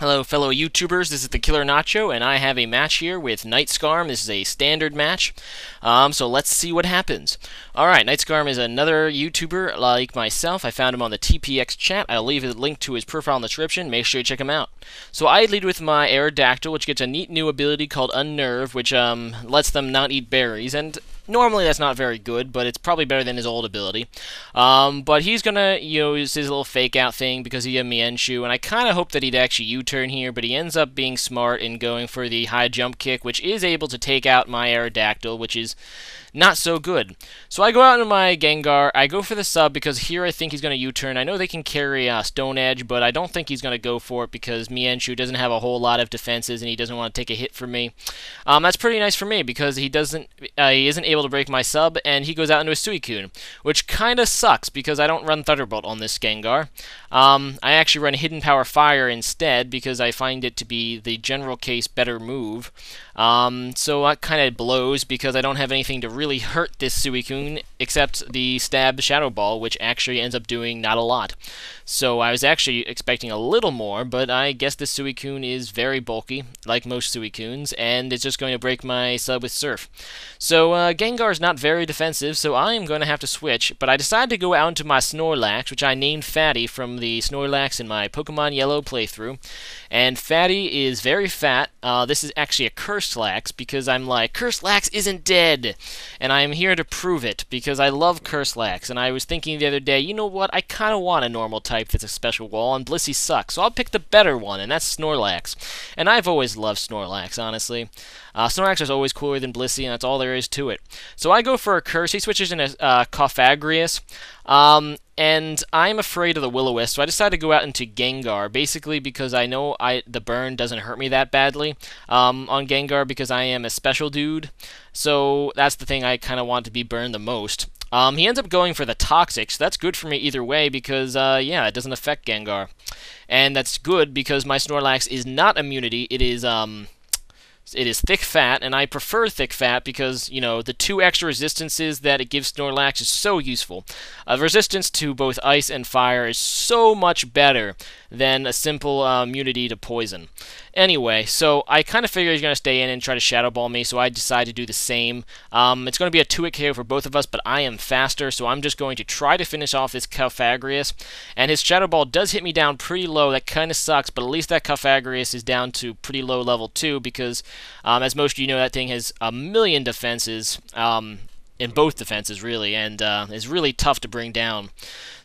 Hello, fellow YouTubers. This is TheKillerNacho, and I have a match here with KnightSkarm. This is a standard match, so let's see what happens. Alright, KnightSkarm is another YouTuber like myself. I found him on the TPX chat. I'll leave a link to his profile in the description. Make sure you check him out. So I lead with my Aerodactyl, which gets a neat new ability called Unnerve, which lets them not eat berries, and normally that's not very good, but it's probably better than his old ability. But he's gonna use his little fake out thing because he had Mienshu, and I kind of hope that he'd actually U-turn here, but he ends up being smart and going for the high jump kick, which is able to take out my Aerodactyl, which is not so good. So I go out into my Gengar. I go for the sub because here I think he's going to U-turn. I know they can carry Stone Edge, but I don't think he's going to go for it because Mienshu doesn't have a whole lot of defenses and he doesn't want to take a hit from me. That's pretty nice for me because he isn't able to break my sub, and he goes out into a Suicune, which kind of sucks because I don't run Thunderbolt on this Gengar. I actually run Hidden Power Fire instead because I find it to be the general case better move. So that kind of blows because I don't have anything to really hurt this Suicune except the Stab Shadow Ball, which actually ends up doing not a lot. So I was actually expecting a little more, but I guess this Suicune is very bulky, like most Suicunes, and it's just going to break my sub with Surf. So Gengar is not very defensive, so I am going to have to switch, but I decided to go out into my Snorlax, which I named Fatty from the Snorlax in my Pokemon Yellow playthrough. And Fatty is very fat. This is actually a Curselax because I'm like, Curselax isn't dead! And I'm here to prove it because I love Curselax. And I was thinking the other day, you know what, I kind of want a normal type that's a special wall, and Blissey sucks, so I'll pick the better one, and that's Snorlax. And I've always loved Snorlax, honestly. Snorlax is always cooler than Blissey, and that's all there is to it. So I go for a Curse. He switches into Cofagrius. And I'm afraid of the Will-O-Wisp, so I decided to go out into Gengar, basically because I know the burn doesn't hurt me that badly on Gengar because I am a special dude. So that's the thing I kind of want to be burned the most. He ends up going for the Toxic, so that's good for me either way because, yeah, it doesn't affect Gengar. And that's good because my Snorlax is not immunity, it is thick fat, and I prefer thick fat because, you know, the 2 extra resistances that it gives Snorlax is so useful. Resistance to both ice and fire is so much better than a simple immunity to poison. Anyway, so I kind of figured he's going to stay in and try to Shadow Ball me, so I decided to do the same. It's going to be a 2-hit KO for both of us, but I am faster, so I'm just going to try to finish off this Cofagrius. And his Shadow Ball does hit me down pretty low. That kind of sucks, but at least that Cofagrius is down to pretty low level 2 because, as most of you know, that thing has a million defenses. In both defenses, really, and is really tough to bring down.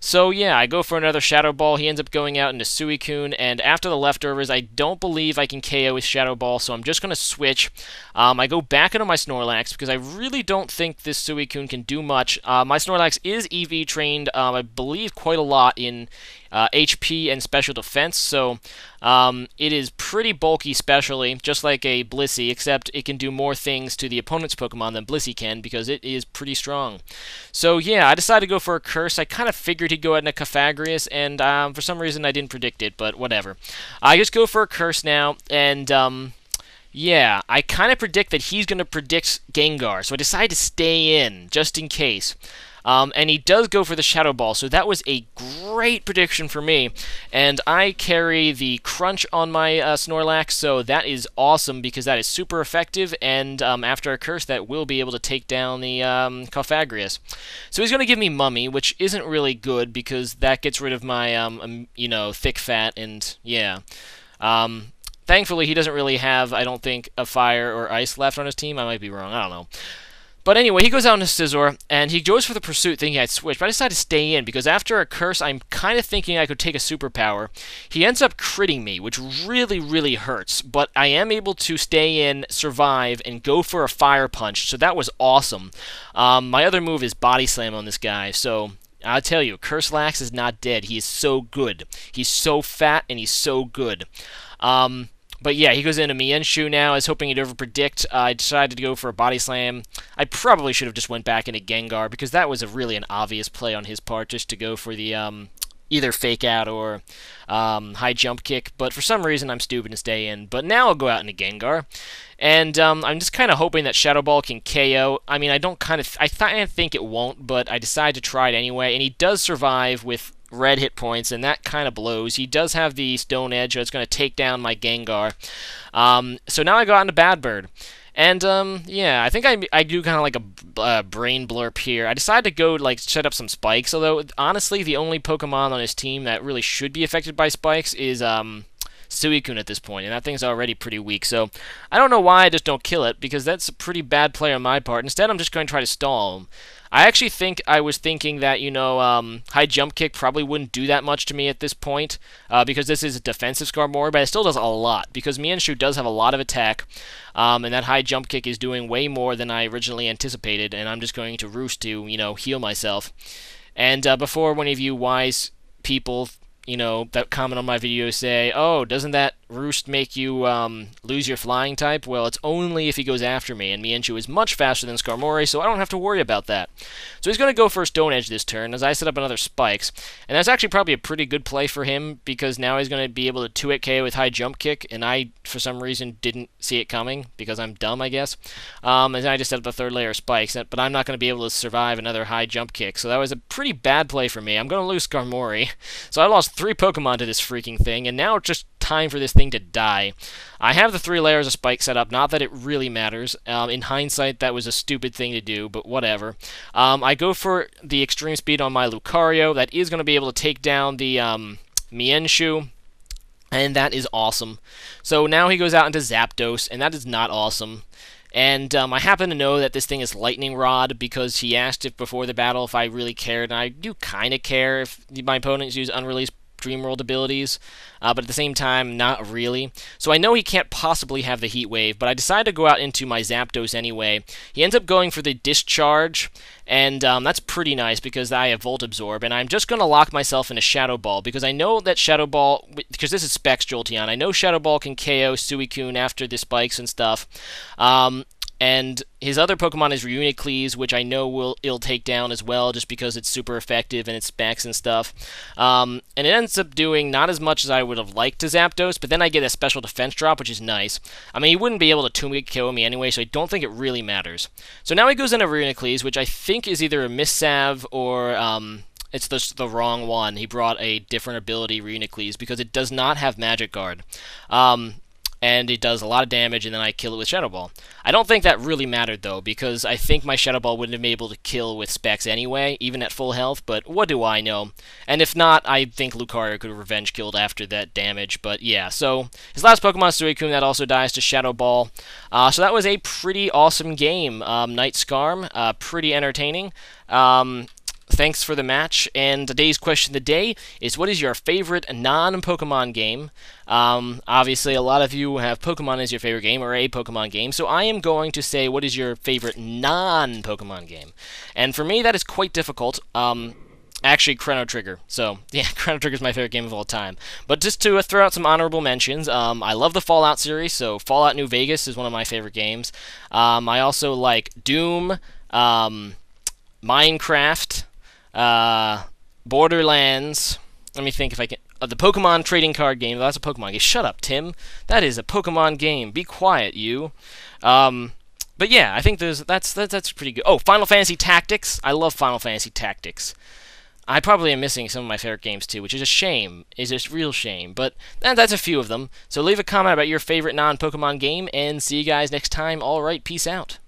So, yeah, I go for another Shadow Ball. He ends up going out into Suicune, and after the leftovers, I don't believe I can KO his Shadow Ball, so I'm just going to switch. I go back into my Snorlax, because I really don't think this Suicune can do much. My Snorlax is EV trained, I believe, quite a lot in HP and special defense, so it is pretty bulky specially, just like a Blissey, except it can do more things to the opponent's Pokemon than Blissey can, because it is pretty strong. So yeah, I decided to go for a Curse. I kind of figured he'd go out in a Cofagrius, and for some reason I didn't predict it, but whatever. I just go for a Curse now, and yeah, I kind of predict that he's going to predict Gengar, so I decided to stay in, just in case. And he does go for the Shadow Ball, so that was a great prediction for me. And I carry the Crunch on my Snorlax, so that is awesome because that is super effective, and after a Curse, that will be able to take down the Cofagrius. So he's going to give me Mummy, which isn't really good because that gets rid of my, you know, thick fat, and yeah. Thankfully, he doesn't really have, I don't think, a Fire or Ice left on his team. I might be wrong, I don't know. But anyway, he goes out into Scizor, and he goes for the Pursuit thinking I'd switch, but I decided to stay in, because after a Curse, I'm kind of thinking I could take a Superpower. He ends up critting me, which really, really hurts, but I am able to stay in, survive, and go for a Fire Punch, so that was awesome. My other move is Body Slam on this guy, so I'll tell you, Curselax is not dead. He is so good. He's so fat, and he's so good. But yeah, he goes into Mienshu now. I was hoping he'd over-predict. I decided to go for a Body Slam. I probably should have just went back into Gengar, because that was really an obvious play on his part, just to go for the either Fake Out or High Jump Kick. But for some reason, I'm stupid and stay in. But now I'll go out into Gengar. And I'm just kind of hoping that Shadow Ball can KO. I mean, I think it won't, but I decided to try it anyway. And he does survive with red hit points, and that kind of blows. He does have the Stone Edge, so it's going to take down my Gengar. So now I go out into Bad Bird. And, yeah, I think I do kind of like a brain blurp here. I decided to go, like, set up some spikes, although, honestly, the only Pokemon on his team that really should be affected by spikes is, Suicune at this point, and that thing's already pretty weak, so I don't know why I just don't kill it, because that's a pretty bad play on my part. Instead, I'm just going to try to stall him. I actually think I was thinking that, you know, high jump kick probably wouldn't do that much to me at this point, because this is a defensive Skarmory, but it still does a lot, because Mienshao does have a lot of attack, and that high jump kick is doing way more than I originally anticipated, and I'm just going to Roost to, you know, heal myself. And before one of you wise people, you know, that comment on my video say, oh, doesn't that Roost make you lose your flying type? Well, it's only if he goes after me, and Mienshao is much faster than Skarmory, so I don't have to worry about that. So he's going to go for a Stone Edge this turn, as I set up another Spikes, and that's actually probably a pretty good play for him, because now he's going to be able to 2-hit KO with high jump kick, and I, for some reason, didn't see it coming, because I'm dumb, I guess. And then I just set up a third layer of Spikes, but I'm not going to be able to survive another high jump kick, so that was a pretty bad play for me. I'm going to lose Skarmory, so I lost 3 Pokemon to this freaking thing, and now it's just time for this thing to die. I have the 3 layers of spike set up, not that it really matters. In hindsight, that was a stupid thing to do, but whatever. I go for the extreme speed on my Lucario. That is going to be able to take down the Mienshao, and that is awesome. So now he goes out into Zapdos, and that is not awesome. And I happen to know that this thing is Lightning Rod because he asked if before the battle if I really cared, and I do kind of care if my opponents use unreleased Dream World abilities, but at the same time, not really. So I know he can't possibly have the Heat Wave, but I decided to go out into my Zapdos anyway. He ends up going for the Discharge, and that's pretty nice because I have Volt Absorb, and I'm just going to lock myself into Shadow Ball because I know that Shadow Ball, because this is Specs Jolteon, I know Shadow Ball can KO Suicune after the spikes and stuff. And his other Pokemon is Reuniclese, which I know it'll take down as well, just because it's super effective and its specs and stuff. And it ends up doing not as much as I would have liked to Zapdos, but then I get a special defense drop, which is nice. I mean, he wouldn't be able to 2-hit KO me anyway, so I don't think it really matters. So now he goes into Reuniclese, which I think is either a Missav or it's the wrong one. He brought a different ability, Reuniclese, because it does not have Magic Guard. And it does a lot of damage, and then I kill it with Shadow Ball. I don't think that really mattered, though, because I think my Shadow Ball wouldn't have been able to kill with Specs anyway, even at full health, but what do I know? And if not, I think Lucario could have revenge killed after that damage, but yeah. So, his last Pokemon is Suicune, that also dies to Shadow Ball. So that was a pretty awesome game. KnightSkarm, pretty entertaining. Thanks for the match, and today's question of the day is, what is your favorite non-Pokemon game? Obviously, a lot of you have Pokemon as your favorite game, or a Pokemon game, so I am going to say, what is your favorite non-Pokemon game? And for me, that is quite difficult. Actually, Chrono Trigger. So, yeah, Chrono Trigger is my favorite game of all time. But just to throw out some honorable mentions, I love the Fallout series, so Fallout New Vegas is one of my favorite games. I also like Doom, Minecraft, Borderlands. Let me think if I can. The Pokemon trading card game. That's a Pokemon game. Shut up, Tim. That is a Pokemon game. Be quiet, you. But yeah, I think that's pretty good. Oh, Final Fantasy Tactics. I love Final Fantasy Tactics. I probably am missing some of my favorite games too, which is a shame. It's just real shame. But that's a few of them. So leave a comment about your favorite non-Pokemon game, and see you guys next time. All right, peace out.